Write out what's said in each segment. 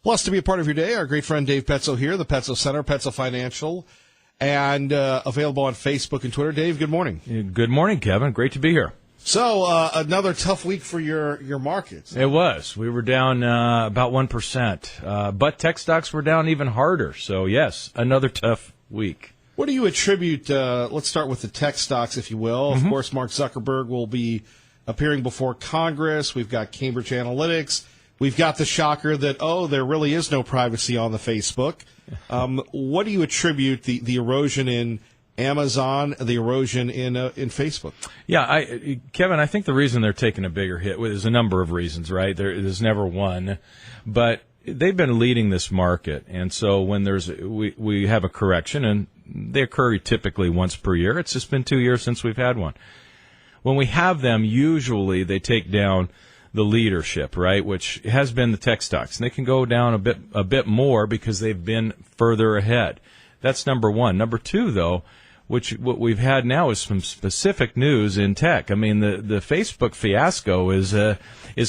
Blessed to be a part of your day. Our great friend Dave Petzo here, the Petzo Center, Petzo Financial, and available on Facebook and Twitter. Dave, good morning. Good morning, Kevin. Great to be here. So, another tough week for your markets. It was. We were down about 1%, but tech stocks were down even harder. So, yes, another tough week. What do you attribute, let's start with the tech stocks, if you will. Of course, Mark Zuckerberg will be appearing before Congress. We've got Cambridge Analytics. We've got the shocker that, there really is no privacy on the Facebook. What do you attribute the erosion in Amazon, the erosion in Facebook? Yeah, Kevin, I think the reason they're taking a bigger hit is a number of reasons, right? There's never one, but they've been leading this market, and so when we have a correction, and they occur typically once per year. It's just been 2 years since we've had one. When we have them, usually they take down the leadership, right, which has been the tech stocks. And they can go down a bit more because they've been further ahead. That's number one. Number two, though, what we've had now is some specific news in tech. I mean, the Facebook fiasco is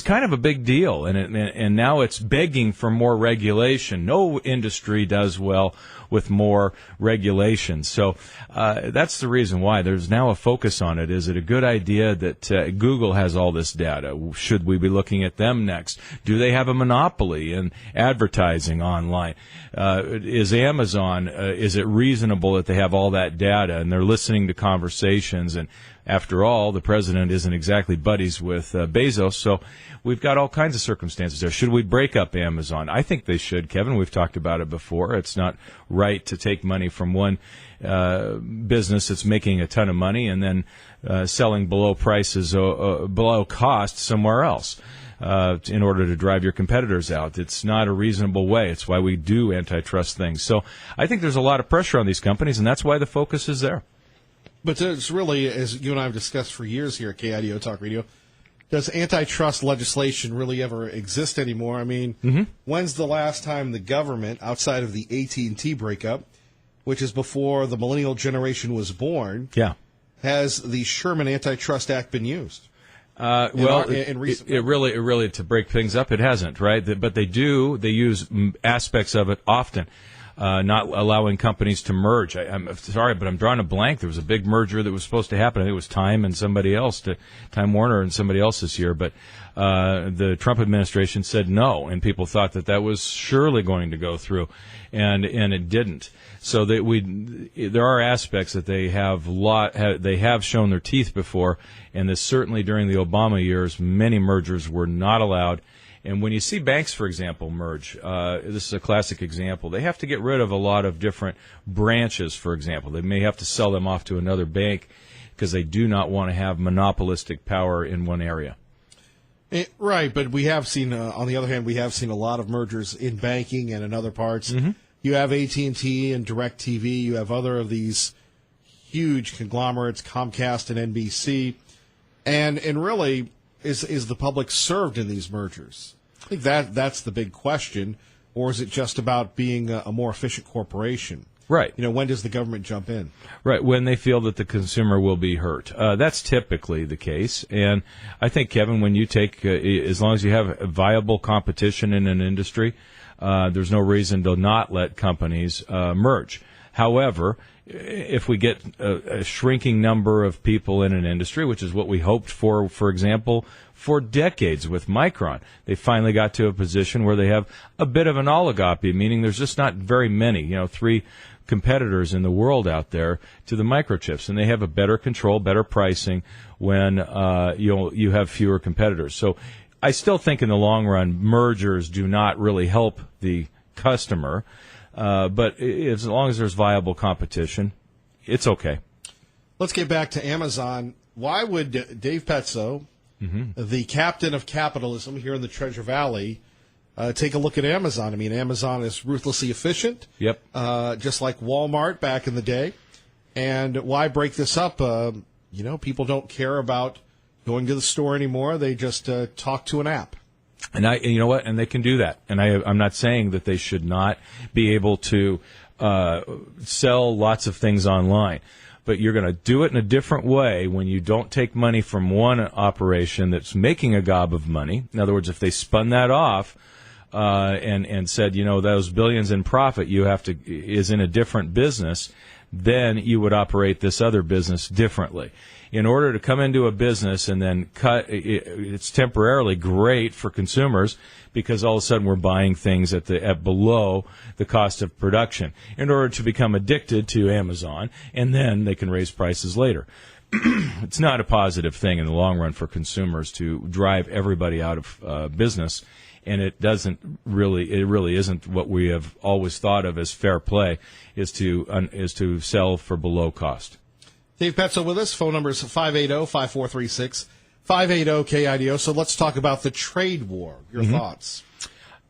kind of a big deal, and now it's begging for more regulation. No industry does well with more regulation. So that's the reason why there's now a focus on it. Is it a good idea that Google has all this data? Should we be looking at them next? Do they have a monopoly in advertising online? Is Amazon, is it reasonable that they have all that data and they're listening to conversations? And after all, the president isn't exactly buddies with Bezos, so we've got all kinds of circumstances there. Should we break up Amazon? I think they should, Kevin. We've talked about it before. It's not right to take money from one business that's making a ton of money and then selling below prices, below cost somewhere else in order to drive your competitors out. It's not a reasonable way. It's why we do antitrust things. So I think there's a lot of pressure on these companies, and that's why the focus is there. But it's really, as you and I have discussed for years here at KIDO Talk Radio, does antitrust legislation really ever exist anymore? I mean, When's the last time the government, outside of the AT&T breakup, which is before the millennial generation was born, has the Sherman Antitrust Act been used? It really, to break things up, it hasn't, right? But they use aspects of it often. Not allowing companies to merge. I'm sorry, but I'm drawing a blank. There was a big merger that was supposed to happen. I think it was Time and somebody else, Time Warner and somebody else this year. But the Trump administration said no, and people thought that was surely going to go through, and it didn't. So there are aspects that they have shown their teeth before, and this certainly during the Obama years, many mergers were not allowed. And when you see banks, for example, merge, this is a classic example, they have to get rid of a lot of different branches, for example. They may have to sell them off to another bank because they do not want to have monopolistic power in one area. Right, but we have seen, on the other hand, we have seen a lot of mergers in banking and in other parts. You have AT&T and DirecTV. You have other of these huge conglomerates, Comcast and NBC. And really, is the public served in these mergers? I think that's the big question. Or is it just about being a more efficient corporation? Right. When does the government jump in? Right, when they feel that the consumer will be hurt. That's typically the case. And I think, Kevin, when you take, as long as you have viable competition in an industry, there's no reason to not let companies merge. However, if we get a shrinking number of people in an industry, which is what we hoped for example, for decades with Micron, they finally got to a position where they have a bit of an oligopoly, meaning there's just not very many, 3 competitors in the world out there to the microchips, and they have a better control, better pricing when you have fewer competitors. So I still think in the long run, mergers do not really help the customer. But as long as there's viable competition, it's okay. Let's get back to Amazon. Why would Dave Petzo, the captain of capitalism here in the Treasure Valley, take a look at Amazon? I mean, Amazon is ruthlessly efficient. Yep. Just like Walmart back in the day. And why break this up? People don't care about going to the store anymore. They just talk to an app. And you know what? And they can do that. And I'm not saying that they should not be able to sell lots of things online. But you're going to do it in a different way when you don't take money from one operation that's making a gob of money. In other words, if they spun that off, and said, those billions in profit is in a different business, then you would operate this other business differently. In order to come into a business and then cut, it's temporarily great for consumers because all of a sudden we're buying things at below the cost of production in order to become addicted to Amazon, and then they can raise prices later. It's not a positive thing in the long run for consumers to drive everybody out of business, and it really isn't what we have always thought of as fair play, is to sell for below cost. Dave Petzo with us. Phone number is 580-5436, 580-KIDO. So let's talk about the trade war. Your thoughts?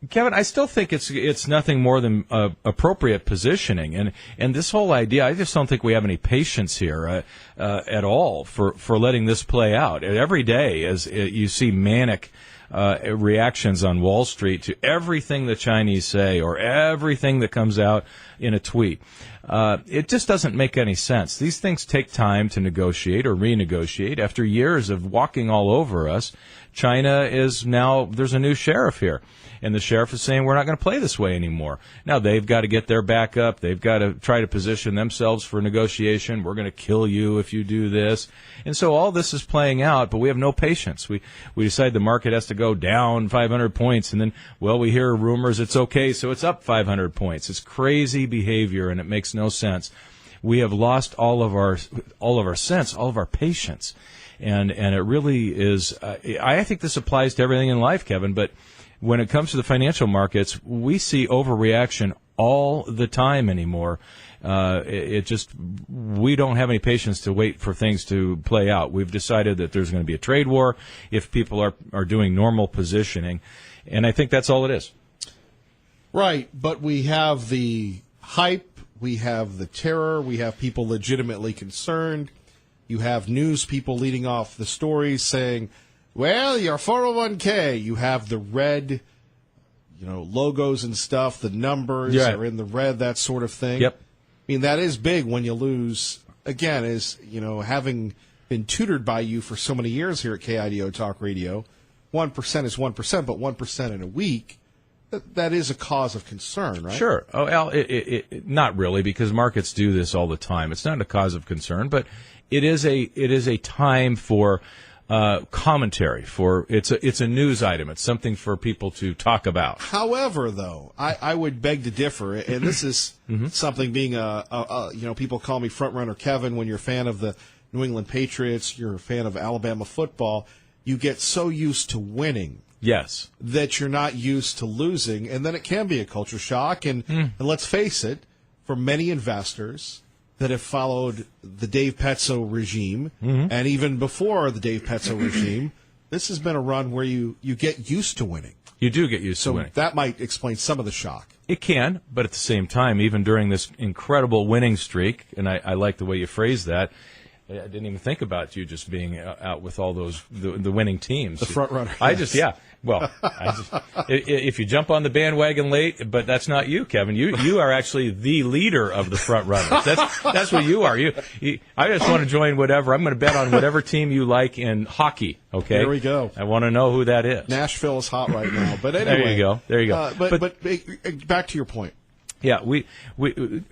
Kevin, I still think it's nothing more than appropriate positioning, and this whole idea, I just don't think we have any patience here at all for letting this play out. Every day, as you see manic reactions on Wall Street to everything the Chinese say or everything that comes out in a tweet. It just doesn't make any sense. These things take time to negotiate or renegotiate. After years of walking all over us, China is now, there's a new sheriff here. And the sheriff is saying, we're not going to play this way anymore. Now, they've got to get their back up. They've got to try to position themselves for negotiation. We're going to kill you if you do this. And so all this is playing out, but we have no patience. We decide the market has to go down 500 points, and then, we hear rumors it's okay, so it's up 500 points. It's crazy behavior, and it makes no sense. We have lost all of our sense, all of our patience. And it really is, I think this applies to everything in life, Kevin, but when it comes to the financial markets, we see overreaction all the time anymore. We don't have any patience to wait for things to play out. We've decided that there's going to be a trade war if people are doing normal positioning, and I think that's all it is. Right, but we have the hype, we have the terror, we have people legitimately concerned. You have news people leading off the stories saying, well, your 401k, you have the red, logos and stuff, the numbers are in the red, that sort of thing. Yep. I mean, that is big when you lose. Again, having been tutored by you for so many years here at KIDO Talk Radio, 1% is 1%, but 1% in a week, that is a cause of concern, right? Sure. Oh, Al, not really, because markets do this all the time. It's not a cause of concern, but it is a time for commentary. It's a news item. It's something for people to talk about. However, though, I would beg to differ, and this is something being people call me front runner Kevin. When you're a fan of the New England Patriots, you're a fan of Alabama football, you get so used to winning. Yes. That you're not used to losing, and then it can be a culture shock. And let's face it, for many investors that have followed the Dave Petzo regime, and even before the Dave Petzo regime, this has been a run where you get used to winning. You do get used to winning. So that might explain some of the shock. It can, but at the same time, even during this incredible winning streak, and I like the way you phrased that, I didn't even think about you just being out with all those the winning teams. The front runner. If you jump on the bandwagon late, but that's not you, Kevin. You are actually the leader of the front runners. That's what you are. I just want to join whatever. I'm going to bet on whatever team you like in hockey. Okay. There we go. I want to know who that is. Nashville is hot right now, but anyway. There you go. But back to your point. Yeah, we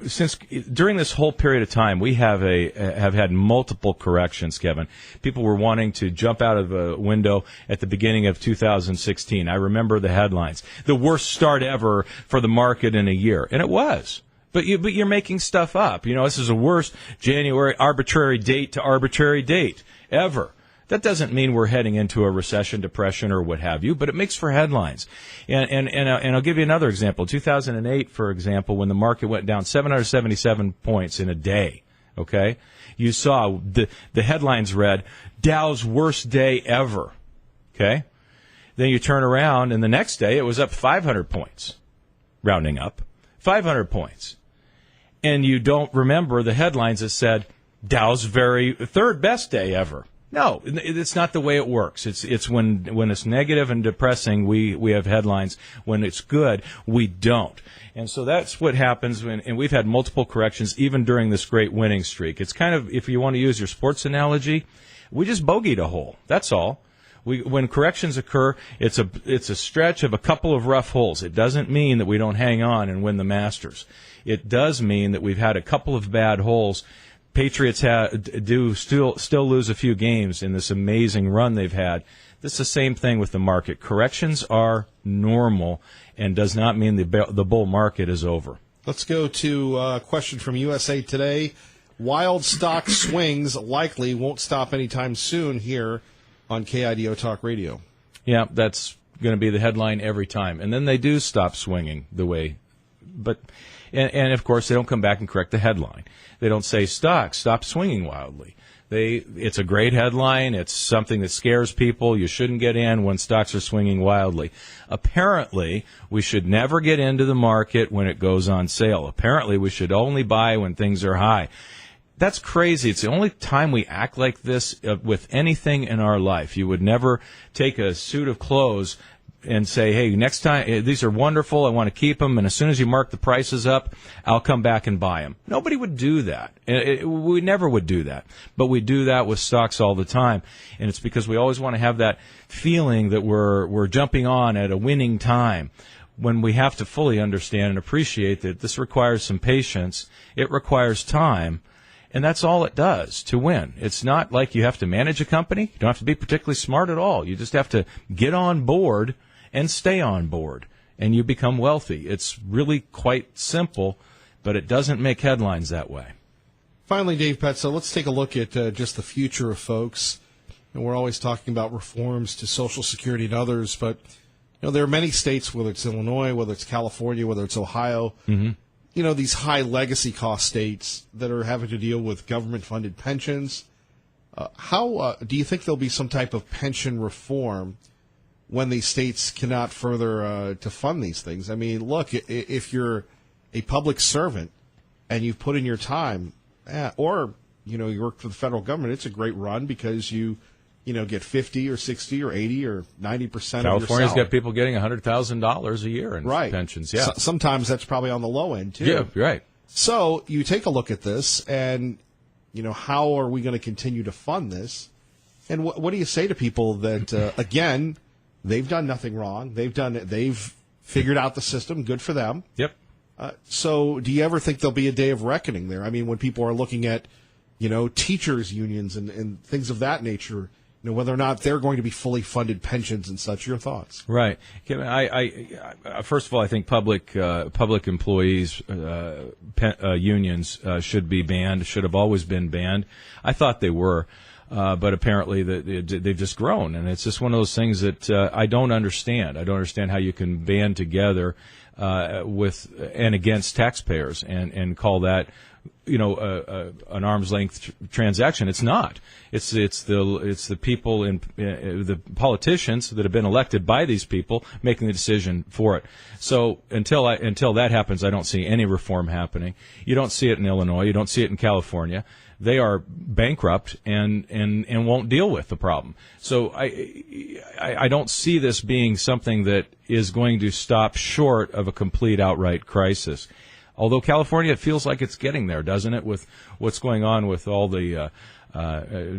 since during this whole period of time, we have had multiple corrections, Kevin. People were wanting to jump out of a window at the beginning of 2016. I remember the headlines: the worst start ever for the market in a year, and it was. But you're making stuff up. This is the worst January arbitrary date to arbitrary date ever. That doesn't mean we're heading into a recession, depression, or what have you, but it makes for headlines. And I'll give you another example. 2008, for example, when the market went down 777 points in a day, okay? You saw the headlines read, Dow's worst day ever, okay? Then you turn around, and the next day it was up 500 points, rounding up, 500 points. And you don't remember the headlines that said, Dow's third best day ever. No, it's not the way it works. It's when it's negative and depressing, we have headlines. When it's good, we don't. And so that's what happens and we've had multiple corrections even during this great winning streak. It's kind of, if you want to use your sports analogy, we just bogeyed a hole. That's all. When corrections occur, it's a stretch of a couple of rough holes. It doesn't mean that we don't hang on and win the Masters. It does mean that we've had a couple of bad holes. Patriots still lose a few games in this amazing run they've had. This is the same thing with the market. Corrections are normal and does not mean the bull market is over. Let's go to a question from USA Today. Wild stock swings likely won't stop anytime soon here on KIDO Talk Radio. Yeah, that's going to be the headline every time. And then they do stop swinging the way. And of course, they don't come back and correct the headline. They don't say, stop swinging wildly. It's a great headline. It's something that scares people. You shouldn't get in when stocks are swinging wildly. Apparently, we should never get into the market when it goes on sale. Apparently, we should only buy when things are high. That's crazy. It's the only time we act like this with anything in our life. You would never take a suit of clothes and say, hey, next time, these are wonderful, I want to keep them, and as soon as you mark the prices up, I'll come back and buy them. Nobody would do that. We never would do that. But we do that with stocks all the time, and it's because we always want to have that feeling that we're jumping on at a winning time, when we have to fully understand and appreciate that this requires some patience, it requires time, and that's all it does to win. It's not like you have to manage a company. You don't have to be particularly smart at all. You just have to get on board and stay on board, and you become wealthy. It's really quite simple, but it doesn't make headlines that way. Finally, Dave Petzo, let's take a look at just the future of folks. And we're always talking about reforms to Social Security and others, but there are many states, whether it's Illinois, whether it's California, whether it's Ohio, these high legacy cost states that are having to deal with government-funded pensions. How do you think there'll be some type of pension reform when these states cannot further to fund these things? I mean, look, if you're a public servant and you've put in your time, or you work for the federal government, it's a great run because you get 50 or 60 or 80 or 90% of your salary. California's got people getting $100,000 a year in pensions. Yeah, sometimes that's probably on the low end too. Yeah, right. So you take a look at this, and how are we going to continue to fund this? And what do you say to people that again? They've done nothing wrong. They've figured out the system. Good for them. Yep. So do you ever think there'll be a day of reckoning there? I mean, when people are looking at, teachers' unions and things of that nature, whether or not they're going to be fully funded pensions and such. Your thoughts? Right. Kevin, I first of all, I think public employees unions should be banned. Should have always been banned. I thought they were. But apparently they've just grown, and it's just one of those things that I don't understand. I don't understand how you can band together with and against taxpayers and call that an arm's length transaction. It's not. It's the people the politicians that have been elected by these people making the decision for it. So until that happens, I don't see any reform happening. You don't see it in Illinois. You don't see it in California. They are bankrupt and won't deal with the problem. So I don't see this being something that is going to stop short of a complete outright crisis. Although California, it feels like it's getting there, doesn't it, with what's going on with all the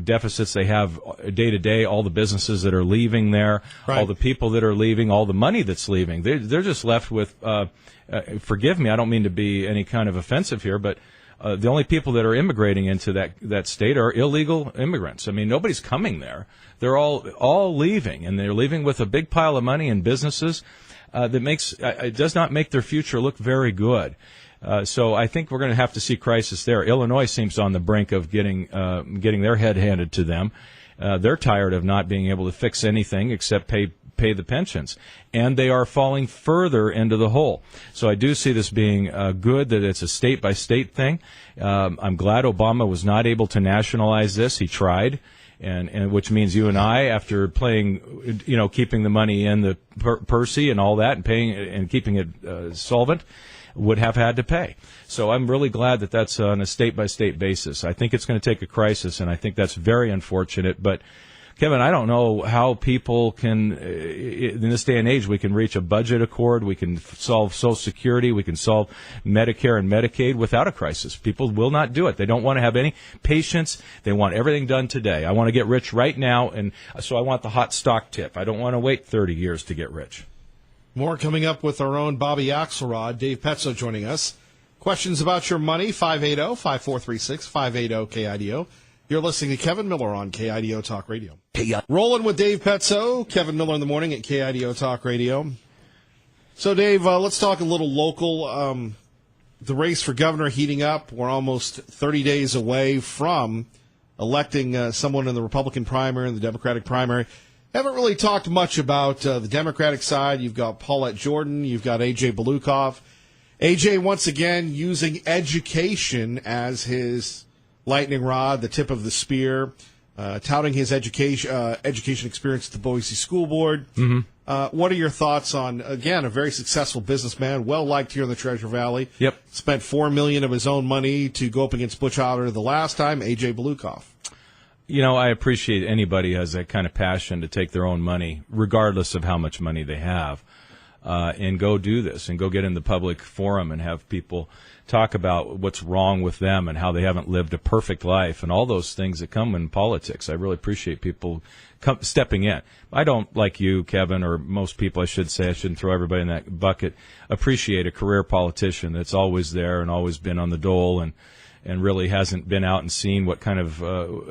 deficits they have day to day, all the businesses that are leaving there, all the people that are leaving, all the money that's leaving. They're just left with, forgive me, I don't mean to be any kind of offensive here, but the only people that are immigrating into that state are illegal immigrants. I mean, nobody's coming there. They're all leaving, and they're leaving with a big pile of money and businesses it does not make their future look very good. So I think we're going to have to see crisis there. Illinois seems on the brink of getting their head handed to them. They're tired of not being able to fix anything except pay the pensions, and they are falling further into the hole. So I do see this being good, that it's a state-by-state thing. I'm glad Obama was not able to nationalize this. He tried, and which means you and I, after playing, keeping the money in the Percy and all that, and paying and keeping it solvent, would have had to pay. So I'm really glad that that's on a state-by-state basis. I think it's going to take a crisis, and I think that's very unfortunate, but Kevin, I don't know how people can, in this day and age, we can reach a budget accord, we can solve Social Security, we can solve Medicare and Medicaid without a crisis. People will not do it. They don't want to have any patience. They want everything done today. I want to get rich right now, and so I want the hot stock tip. I don't want to wait 30 years to get rich. More coming up with our own Bobby Axelrod. Dave Petzo joining us. Questions about your money, 580-5436, 580-KIDO. You're listening to Kevin Miller on KIDO Talk Radio. Rolling with Dave Petzo, Kevin Miller in the morning at KIDO Talk Radio. So, Dave, let's talk a little local. The race for governor heating up. We're almost 30 days away from electing someone in the Republican primary and the Democratic primary. Haven't really talked much about the Democratic side. You've got Paulette Jordan. You've got A.J. Belukoff. A.J. once again using education as his lightning rod, the tip of the spear, touting his education experience at the Boise School Board. Mm-hmm. What are your thoughts on, again, a very successful businessman, well-liked here in the Treasure Valley? Yep. Spent $4 million of his own money to go up against Butch Otter the last time, A.J. Belukoff. You know, I appreciate anybody who has that kind of passion to take their own money, regardless of how much money they have, and go do this and go get in the public forum and have people talk about what's wrong with them and how they haven't lived a perfect life and all those things that come in politics. I really appreciate people stepping in. I don't, like you, Kevin, or most people, I should say, I shouldn't throw everybody in that bucket, appreciate a career politician that's always there and always been on the dole and really hasn't been out and seen what kind of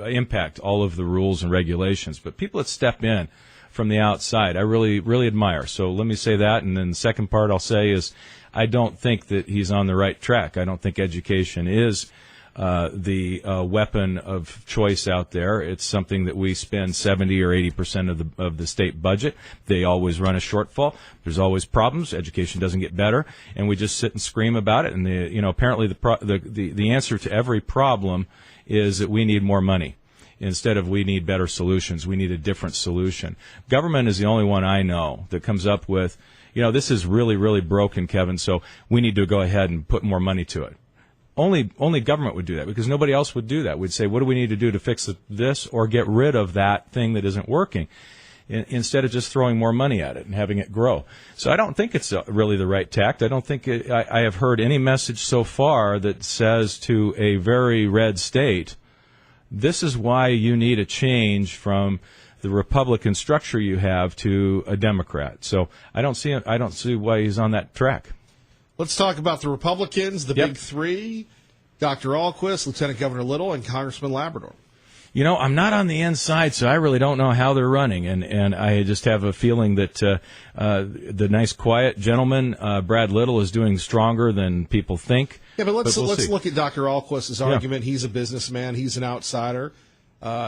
impact all of the rules and regulations. But people that step in from the outside, I really, really admire. So let me say that. And then the second part I'll say is I don't think that he's on the right track. I don't think education is the weapon of choice out there. It's something that we spend 70 or 80% of the state budget. They always run a shortfall. There's always problems. Education doesn't get better, and we just sit and scream about it. And apparently the answer to every problem is that we need more money. Instead of we need better solutions, we need a different solution. Government is the only one I know that comes up with, this is really, really broken, Kevin, so we need to go ahead and put more money to it. Only government would do that because nobody else would do that. We'd say, what do we need to do to fix this or get rid of that thing that isn't working? Instead of just throwing more money at it and having it grow. So I don't think it's really the right tact. I don't think I have heard any message so far that says to a very red state, this is why you need a change from the Republican structure you have to a Democrat. So I don't see why he's on that track. Let's talk about the Republicans, the big three, Dr. Ahlquist, Lieutenant Governor Little, and Congressman Labrador. I'm not on the inside, so I really don't know how they're running, and I just have a feeling that the nice, quiet gentleman, Brad Little, is doing stronger than people think. Yeah, but let's see. look at Dr. Ahlquist's argument. He's a businessman. He's an outsider.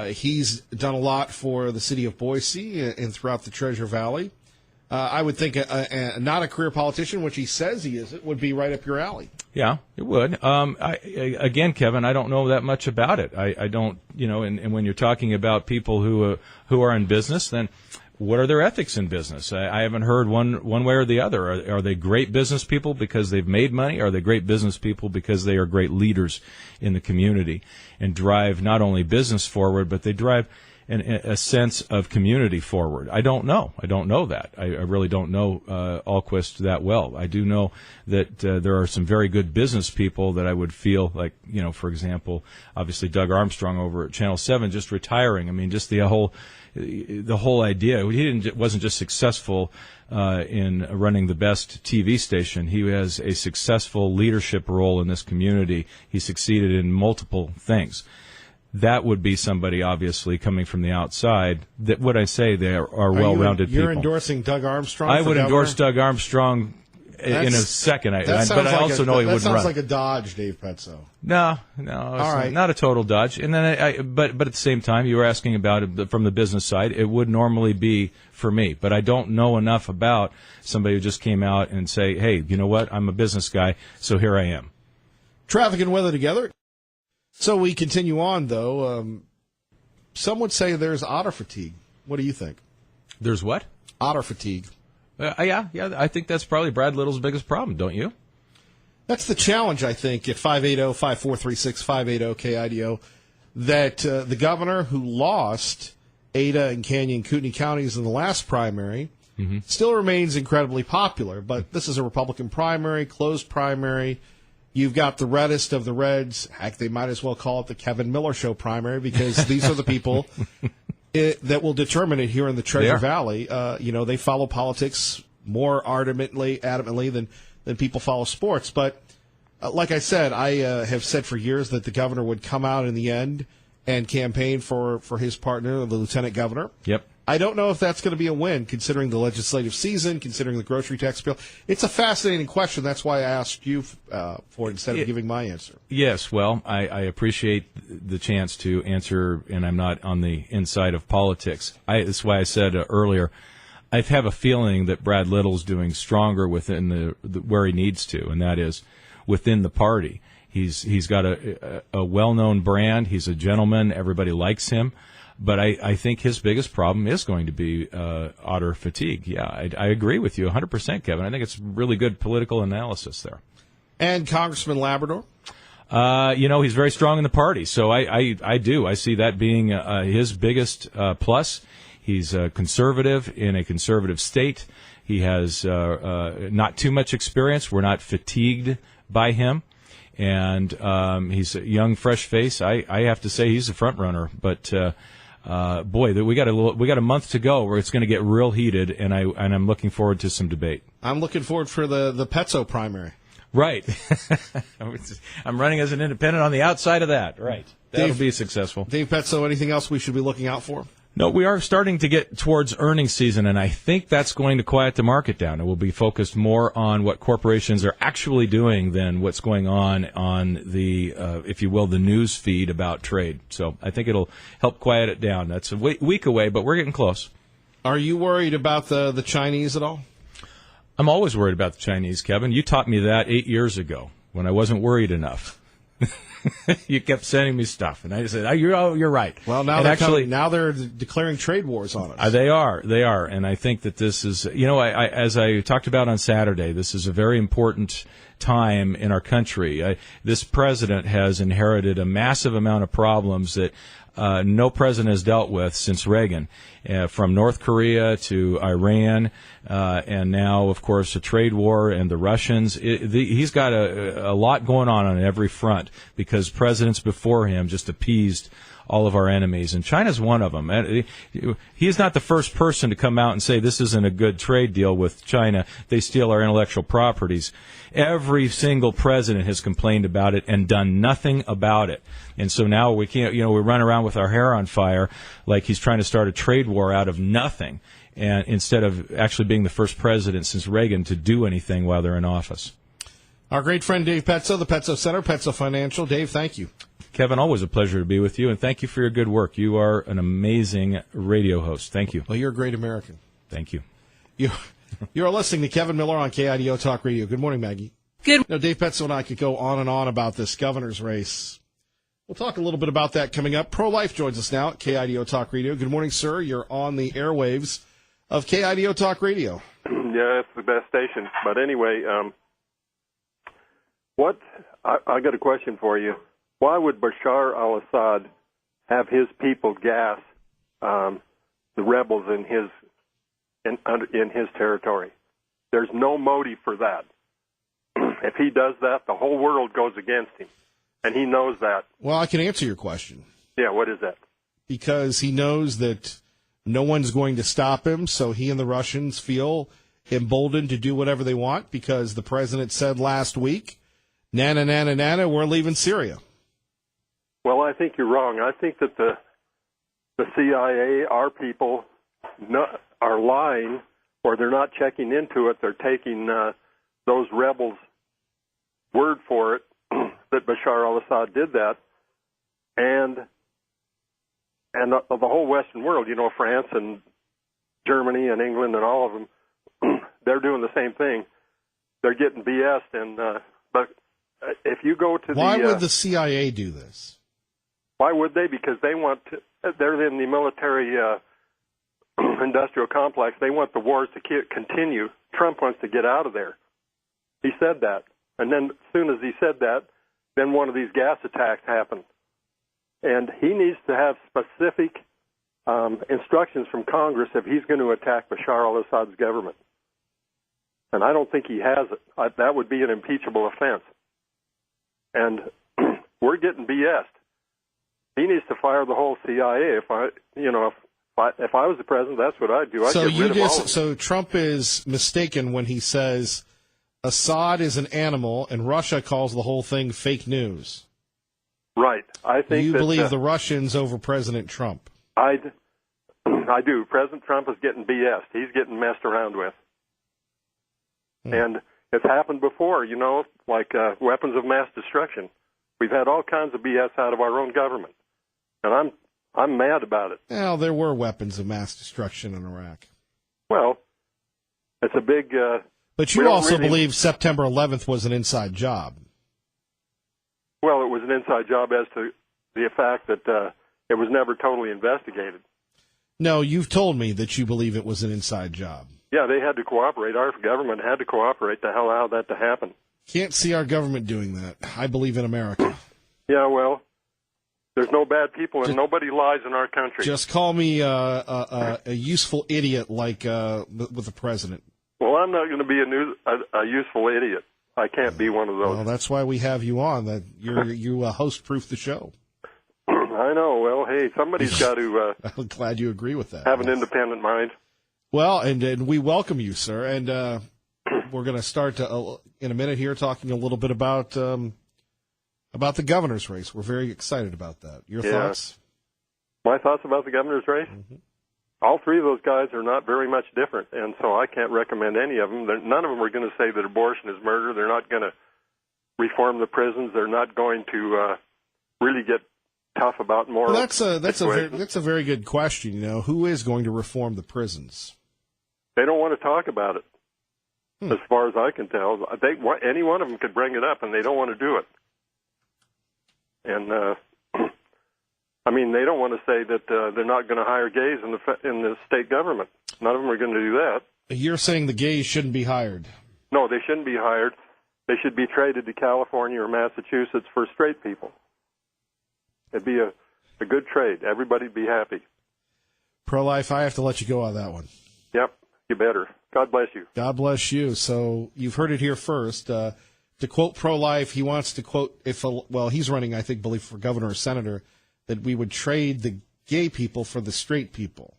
He's done a lot for the city of Boise and throughout the Treasure Valley. I would think not a career politician, which he says he isn't, would be right up your alley. Yeah, it would. Again, Kevin, I don't know that much about it. I don't, and when you're talking about people who are in business, then what are their ethics in business? I haven't heard one way or the other. Are they great business people because they've made money? Are they great business people because they are great leaders in the community and drive not only business forward, but they drive a sense of community forward? I don't know. I don't know that. I really don't know Ahlquist that well. I do know that there are some very good business people that I would feel like, for example, obviously Doug Armstrong over at Channel 7 just retiring. I mean, just the whole idea. He wasn't just successful in running the best TV station. He has a successful leadership role in this community. He succeeded in multiple things. That would be somebody, obviously, coming from the outside. That would I say they are well-rounded people. You're endorsing Doug Armstrong? I would endorse Doug Armstrong in a second. But I also know he wouldn't run. That sounds like a dodge, Dave Petzo. No, not a total dodge. And then, but at the same time, you were asking about it from the business side. It would normally be for me, but I don't know enough about somebody who just came out and say, "Hey, you know what? I'm a business guy, so here I am." Traffic and weather together. So we continue on, though. Some would say there's otter fatigue. What do you think? There's what? Otter fatigue. Yeah. I think that's probably Brad Little's biggest problem, don't you? That's the challenge, I think, at 580-5436, 580-KIDO, that the governor who lost Ada and Canyon Kootenai counties in the last primary, still remains incredibly popular. But this is a Republican primary, closed primary. You've got the reddest of the Reds. Heck, they might as well call it the Kevin Miller Show primary, because these are the people that will determine it here in the Treasure Valley. They follow politics more adamantly than people follow sports. But like I said, I have said for years that the governor would come out in the end and campaign for his partner, the lieutenant governor. Yep. I don't know if that's going to be a win, considering the legislative season, considering the grocery tax bill. It's a fascinating question. That's why I asked you for it instead of giving my answer. Yes, well, I appreciate the chance to answer, and I'm not on the inside of politics. That's why I said earlier, I have a feeling that Brad Little's doing stronger within the where he needs to, and that is within the party. He's got a well-known brand. He's a gentleman. Everybody likes him. But I think his biggest problem is going to be otter fatigue. Yeah, I agree with you 100%, Kevin. I think it's really good political analysis there. And Congressman Labrador? He's very strong in the party. So I do. I see that being his biggest plus. He's conservative in a conservative state. He has not too much experience. We're not fatigued by him. And he's a young, fresh face. I have to say he's a front runner. But boy, we got a month to go where it's going to get real heated, and I'm looking forward to some debate. I'm looking forward for the Petso primary. Right. I'm running as an independent on the outside of that. Right. That'll be successful. Dave Petso, anything else we should be looking out for? No, we are starting to get towards earnings season, and I think that's going to quiet the market down. It will be focused more on what corporations are actually doing than what's going on the, if you will, the news feed about trade. So I think it'll help quiet it down. That's a week away, but we're getting close. Are you worried about the Chinese at all? I'm always worried about the Chinese, Kevin. You taught me that 8 years ago when I wasn't worried enough. You kept sending me stuff, and I said, "Oh, you're right." Well, now now they're declaring trade wars on us. They are, and I think that this is, as I talked about on Saturday, this is a very important time in our country. This president has inherited a massive amount of problems that no president has dealt with since Reagan, from North Korea to Iran, and now, of course, a trade war and the Russians. He's got a lot going on every front because presidents before him just appeased all of our enemies, and China's one of them. And he is not the first person to come out and say this isn't a good trade deal with China. They steal our intellectual properties. Every single president has complained about it and done nothing about it. And so now we can't, we run around with our hair on fire like he's trying to start a trade war out of nothing, and instead of actually being the first president since Reagan to do anything while they're in office. Our great friend Dave Petso, the Petso Center, Petso Financial. Dave, thank you. Kevin, always a pleasure to be with you, and thank you for your good work. You are an amazing radio host. Thank you. Well, you're a great American. Thank you. You're listening to Kevin Miller on KIDO Talk Radio. Good morning, Maggie. Good. Dave Petso and I could go on and on about this governor's race. We'll talk a little bit about that coming up. Pro-Life joins us now at KIDO Talk Radio. Good morning, sir. You're on the airwaves of KIDO Talk Radio. Yeah, it's the best station. But anyway, I got a question for you. Why would Bashar al-Assad have his people gas the rebels in his territory? There's no motive for that. If he does that, the whole world goes against him, and he knows that. Well, I can answer your question. Yeah, what is that? Because he knows that no one's going to stop him, so he and the Russians feel emboldened to do whatever they want because the president said last week, nana, nana, nana, we're leaving Syria. Well, I think you're wrong. I think that the CIA, our people, are lying, or they're not checking into it. They're taking those rebels' word for it that Bashar al-Assad did that, and the whole Western world, France and Germany and England and all of them, they're doing the same thing. They're getting BS'd, but if you go to why would the CIA do this? Why would they? Because they want to. They're in the military industrial complex. They want the wars to continue. Trump wants to get out of there. He said that, and then as soon as he said that, then one of these gas attacks happened. And he needs to have specific instructions from Congress if he's going to attack Bashar al-Assad's government. And I don't think he has it. That would be an impeachable offense. And we're getting BS'd. He needs to fire the whole CIA. If I was the president, that's what I'd do. I'd get rid of all of them. So Trump is mistaken when he says Assad is an animal and Russia calls the whole thing fake news. Right. I think you believe the Russians over President Trump. I do. President Trump is getting BS'd. He's getting messed around with. And it's happened before, like weapons of mass destruction. We've had all kinds of BS out of our own government. And I'm mad about it. Well, there were weapons of mass destruction in Iraq. Well, it's a big... but you also believe September 11th was an inside job. Well, it was an inside job as to the fact that it was never totally investigated. No, you've told me that you believe it was an inside job. Yeah, they had to cooperate. Our government had to cooperate to allow that to happen. Can't see our government doing that. I believe in America. Yeah, well, there's no bad people and nobody lies in our country. Just call me a useful idiot like with the president. Well, I'm not going to be a useful idiot. I can't be one of those. Well, that's why we have you on. That you host-proof the show. I know. Well, hey, somebody's got to... I'm glad you agree with that. Have an independent mind. Well, and we welcome you, sir. And we're going to start in a minute here talking a little bit about the governor's race. We're very excited about that. Your thoughts? My thoughts about the governor's race? Mm-hmm. All three of those guys are not very much different, and so I can't recommend any of them. None of them are going to say that abortion is murder. They're not going to reform the prisons. They're not going to really get tough about moral. Well, that's a very good question. Who is going to reform the prisons? They don't want to talk about it, as far as I can tell. Any one of them could bring it up, and they don't want to do it. And they don't want to say that they're not going to hire gays in the state government. None of them are going to do that. You're saying the gays shouldn't be hired? No, they shouldn't be hired. They should be traded to California or Massachusetts for straight people. It'd be a good trade. Everybody'd be happy. Pro-life, I have to let you go on that one. Yep, you better. God bless you. God bless you. So you've heard it here first. To quote Pro-life, he wants to quote, he's running, I think, for governor or senator, that we would trade the gay people for the straight people.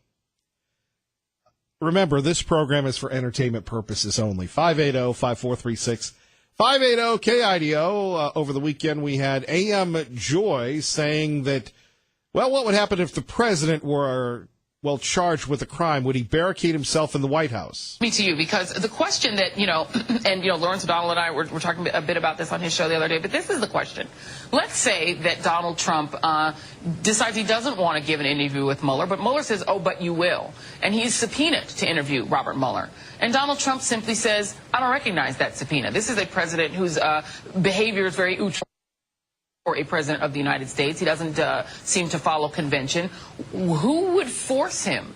Remember, this program is for entertainment purposes only. 580-5436. 580-KIDO. Over the weekend, we had A.M. Joy saying that, what would happen if the president were, charged with a crime? Would he barricade himself in the White House? Me to you, because the question that, Lawrence O'Donnell and I were talking a bit about this on his show the other day, but this is the question. Let's say that Donald Trump decides he doesn't want to give an interview with Mueller, but Mueller says, but you will. And he's subpoenaed to interview Robert Mueller. And Donald Trump simply says, I don't recognize that subpoena. This is a president whose behavior is very for a president of the United States. He doesn't seem to follow convention. Who would force him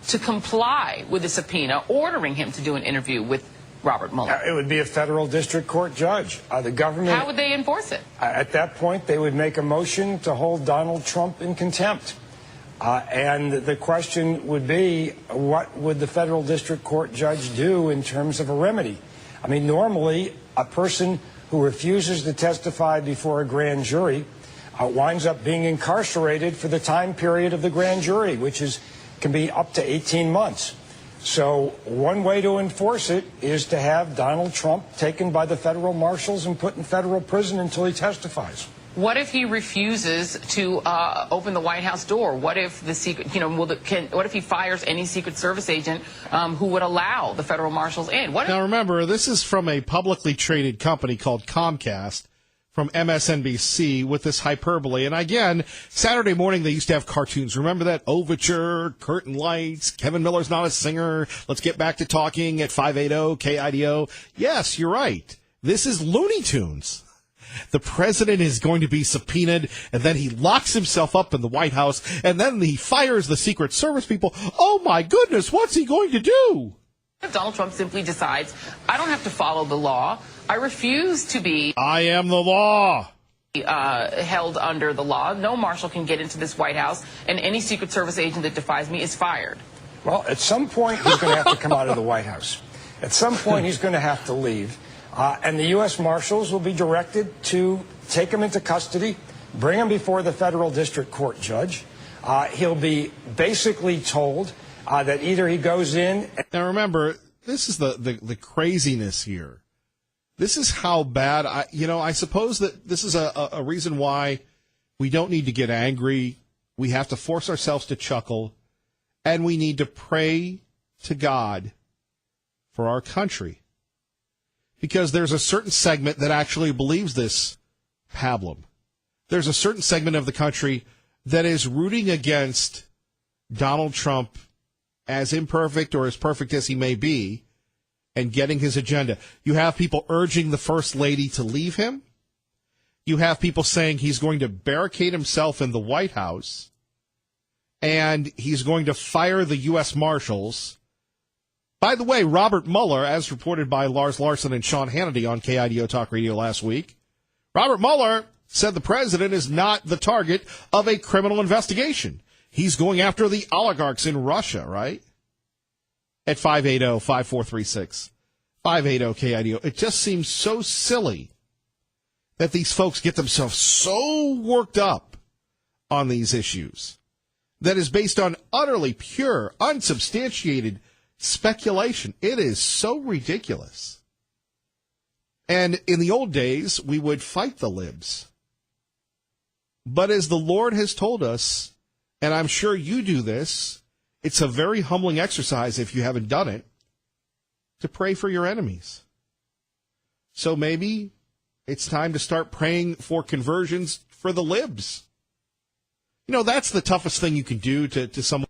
to comply with the subpoena ordering him to do an interview with Robert Mueller? It would be a federal district court judge. The government. How would they enforce it? At that point, they would make a motion to hold Donald Trump in contempt. And the question would be, what would the federal district court judge do in terms of a remedy? Normally, a person who refuses to testify before a grand jury winds up being incarcerated for the time period of the grand jury, which can be up to 18 months. So one way to enforce it is to have Donald Trump taken by the federal marshals and put in federal prison until he testifies. What if he refuses to open the White House door? What if the secret, what if he fires any Secret Service agent who would allow the federal marshals in? Now remember, this is from a publicly traded company called Comcast from MSNBC with this hyperbole. And again, Saturday morning they used to have cartoons. Remember that? Overture, Curtain Lights, Kevin Miller's not a singer. Let's get back to talking at 580-KIDO. Yes, you're right. This is Looney Tunes. The president is going to be subpoenaed, and then he locks himself up in the White House, and then he fires the Secret Service people. Oh, my goodness, what's he going to do? If Donald Trump simply decides, I don't have to follow the law, I refuse to be... I am the law. held under the law. No marshal can get into this White House, and any Secret Service agent that defies me is fired. Well, at some point, he's going to have to come out of the White House. At some point, he's going to have to leave. And the U.S. Marshals will be directed to take him into custody, bring him before the federal district court judge. He'll be basically told that either he goes in. Now, remember, this is the craziness here. This is how bad, I suppose that this is a reason why we don't need to get angry. We have to force ourselves to chuckle, and we need to pray to God for our country. Because there's a certain segment that actually believes this pablum. There's a certain segment of the country that is rooting against Donald Trump, as imperfect or as perfect as he may be, and getting his agenda. You have people urging the First Lady to leave him. You have people saying he's going to barricade himself in the White House, and he's going to fire the U.S. Marshals. By the way, Robert Mueller, as reported by Lars Larson and Sean Hannity on KIDO Talk Radio last week, Robert Mueller said the president is not the target of a criminal investigation. He's going after the oligarchs in Russia, right? At 580-5436, 580-KIDO. It just seems so silly that these folks get themselves so worked up on these issues that is based on utterly pure, unsubstantiated speculation. It is so ridiculous. And in the old days, we would fight the libs. But as the Lord has told us, and I'm sure you do this, it's a very humbling exercise if you haven't done it, to pray for your enemies. So maybe it's time to start praying for conversions for the libs. You know, that's the toughest thing you can do to someone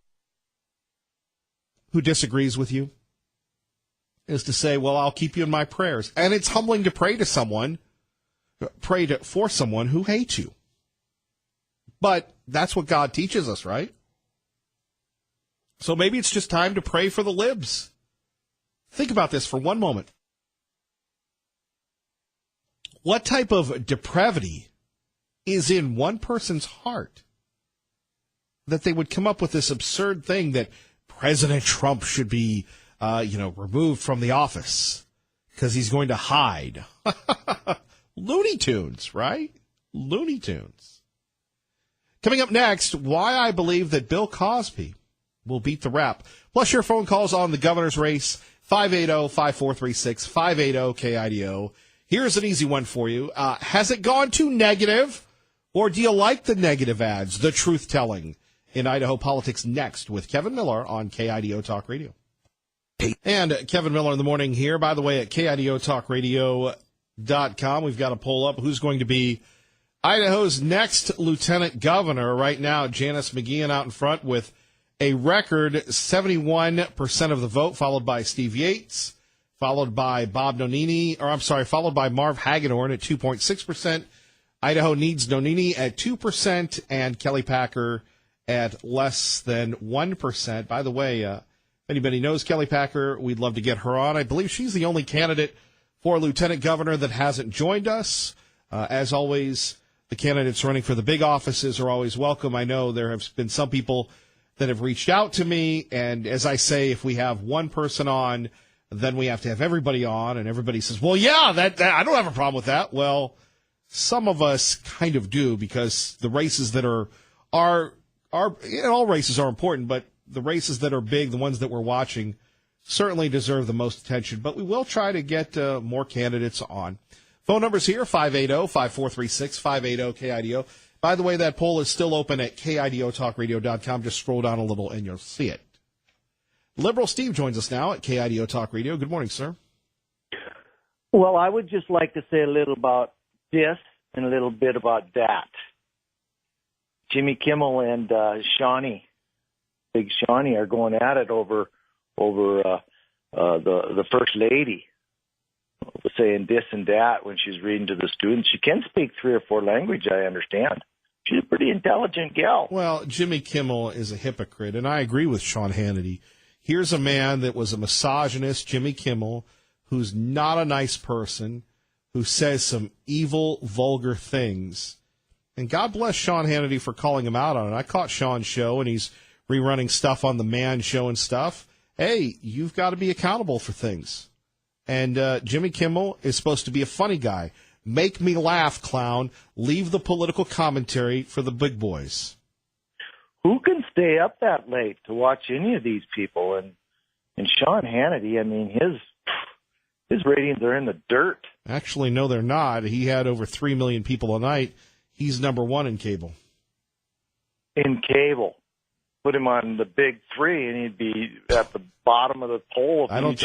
who disagrees with you, is to say, well, I'll keep you in my prayers. And it's humbling to pray for someone who hates you. But that's what God teaches us, right? So maybe it's just time to pray for the libs. Think about this for one moment. What type of depravity is in one person's heart that they would come up with this absurd thing that President Trump should be, removed from the office because he's going to hide? Looney Tunes, right? Looney Tunes. Coming up next, why I believe that Bill Cosby will beat the rap. Plus your phone calls on the governor's race, 580-5436, 580-KIDO. Here's an easy one for you. Has it gone too negative, or do you like the negative ads, the truth-telling? In Idaho Politics next with Kevin Miller on KIDO Talk Radio. And Kevin Miller in the morning here. By the way, at KIDOTalkRadio.com, we've got a poll up. Who's going to be Idaho's next lieutenant governor? Right now, Janice McGeehan out in front with a record 71% of the vote, followed by Steve Yates, followed by followed by Marv Hagedorn at 2.6%. Idaho needs Nonini at 2%, and Kelly Packer at less than 1%. By the way, if anybody knows Kelly Packer, we'd love to get her on. I believe she's the only candidate for lieutenant governor that hasn't joined us. As always, the candidates running for the big offices are always welcome. I know there have been some people that have reached out to me, and as I say, if we have one person on, then we have to have everybody on, and everybody says, well, yeah, that I don't have a problem with that. Well, some of us kind of do, because the races that are all races are important, but the races that are big, the ones that we're watching, certainly deserve the most attention. But we will try to get more candidates on. Phone numbers here, 580-5436, 580-KIDO. By the way, that poll is still open at KIDOTalkRadio.com. Just scroll down a little and you'll see it. Liberal Steve joins us now at KIDO Talk Radio. Good morning, sir. Well, I would just like to say a little about this and a little bit about that. Jimmy Kimmel and Big Shawnee, are going at it over the First Lady, saying this and that when she's reading to the students. She can speak 3 or 4 languages, I understand. She's a pretty intelligent gal. Well, Jimmy Kimmel is a hypocrite, and I agree with Sean Hannity. Here's a man that was a misogynist, Jimmy Kimmel, who's not a nice person, who says some evil, vulgar things. And God bless Sean Hannity for calling him out on it. I caught Sean's show, and he's rerunning stuff on the Man Show and stuff. Hey, you've got to be accountable for things. And Jimmy Kimmel is supposed to be a funny guy. Make me laugh, clown. Leave the political commentary for the big boys. Who can stay up that late to watch any of these people? And Sean Hannity, I mean, his ratings are in the dirt. Actually, no, they're not. He had over 3 million people a night. He's number one in cable. In cable. Put him on the big three, and he'd be at the bottom of the poll. I don't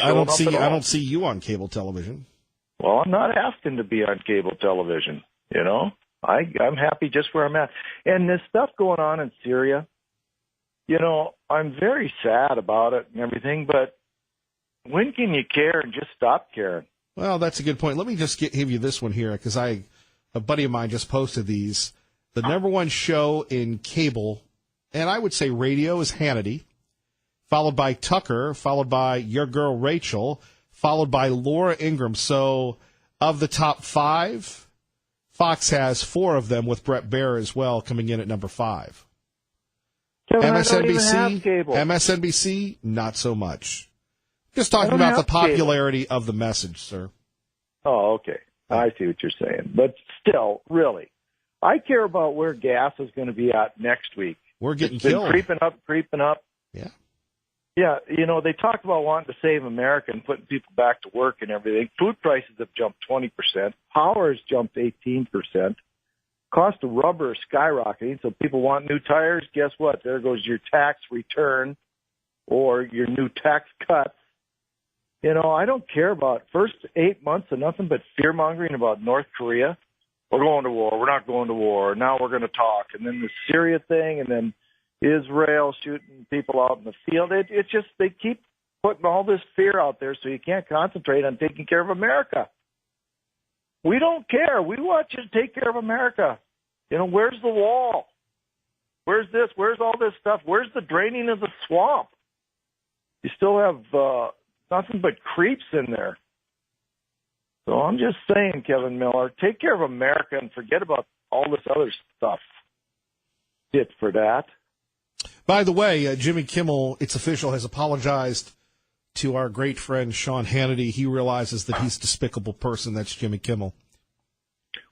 see you on cable television. Well, I'm not asking to be on cable television. You know, I'm happy just where I'm at. And this stuff going on in Syria, you know, I'm very sad about it and everything. But when can you care and just stop caring? Well, that's a good point. Let me just give you this one here, because a buddy of mine just posted these. The number one show in cable, and I would say radio, is Hannity, followed by Tucker, followed by Your Girl Rachel, followed by Laura Ingraham. So of the top 5, Fox has 4 of them, with Brett Baer as well coming in at number 5. MSNBC, not so much. Just talking about the popularity of the message, sir. Oh, okay. I see what you're saying. But still, really, I care about where gas is going to be at next week. We're getting it's been killed. Creeping up. Yeah. Yeah, you know, they talked about wanting to save America and putting people back to work and everything. Food prices have jumped 20%. Power has jumped 18%. Cost of rubber is skyrocketing, so people want new tires. Guess what? There goes your tax return or your new tax cuts. You know, I don't care about first 8 months of nothing but fear-mongering about North Korea. We're going to war. We're not going to war. Now we're going to talk. And then the Syria thing, and then Israel shooting people out in the field. It's just they keep putting all this fear out there so you can't concentrate on taking care of America. We don't care. We want you to take care of America. You know, where's the wall? Where's this? Where's all this stuff? Where's the draining of the swamp? You still have nothing but creeps in there. So I'm just saying, Kevin Miller, take care of America and forget about all this other stuff. It for that. By the way, Jimmy Kimmel, it's official, has apologized to our great friend Sean Hannity. He realizes that he's a despicable person. That's Jimmy Kimmel.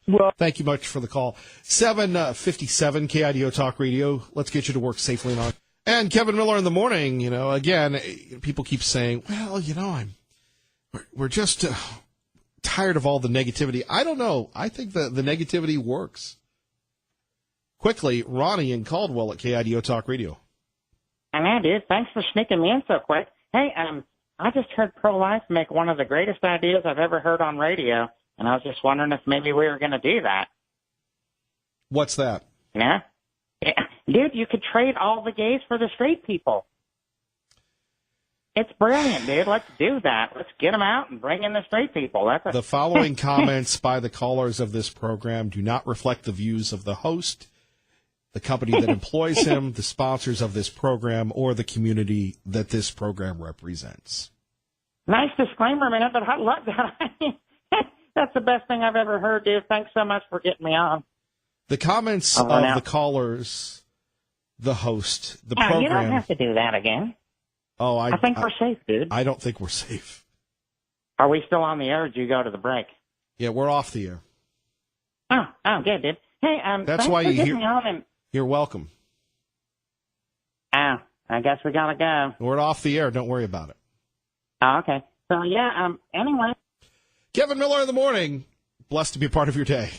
Well, thank you much for the call. 7:57 KIDO Talk Radio. Let's get you to work safely and on. And Kevin Miller in the morning. You know, again, people keep saying, "Well, you know, we're just tired of all the negativity." I don't know. I think the negativity works. Quickly, Ronnie in Caldwell at KIDO Talk Radio. I know, dude. Thanks for sneaking me in so quick. Hey, I just heard pro-life make one of the greatest ideas I've ever heard on radio, and I was just wondering if maybe we were going to do that. What's that? Yeah? Dude, you could trade all the gays for the straight people. It's brilliant, dude. Let's do that. Let's get them out and bring in the straight people. The following comments by the callers of this program do not reflect the views of the host, the company that employs him, the sponsors of this program, or the community that this program represents. Nice disclaimer, man, but I love that. That's the best thing I've ever heard, dude. Thanks so much for getting me on. The comments of the callers, the host, the program. You don't have to do that again. Oh, I think we're safe, dude. I don't think we're safe. Are we still on the air, or did you go to the break? Yeah, we're off the air. Oh, good, dude. Hey, that's why you hear. Me on. You're welcome. I guess we gotta go. We're off the air. Don't worry about it. Oh, okay. So, yeah, anyway. Kevin Miller in the morning. Blessed to be a part of your day.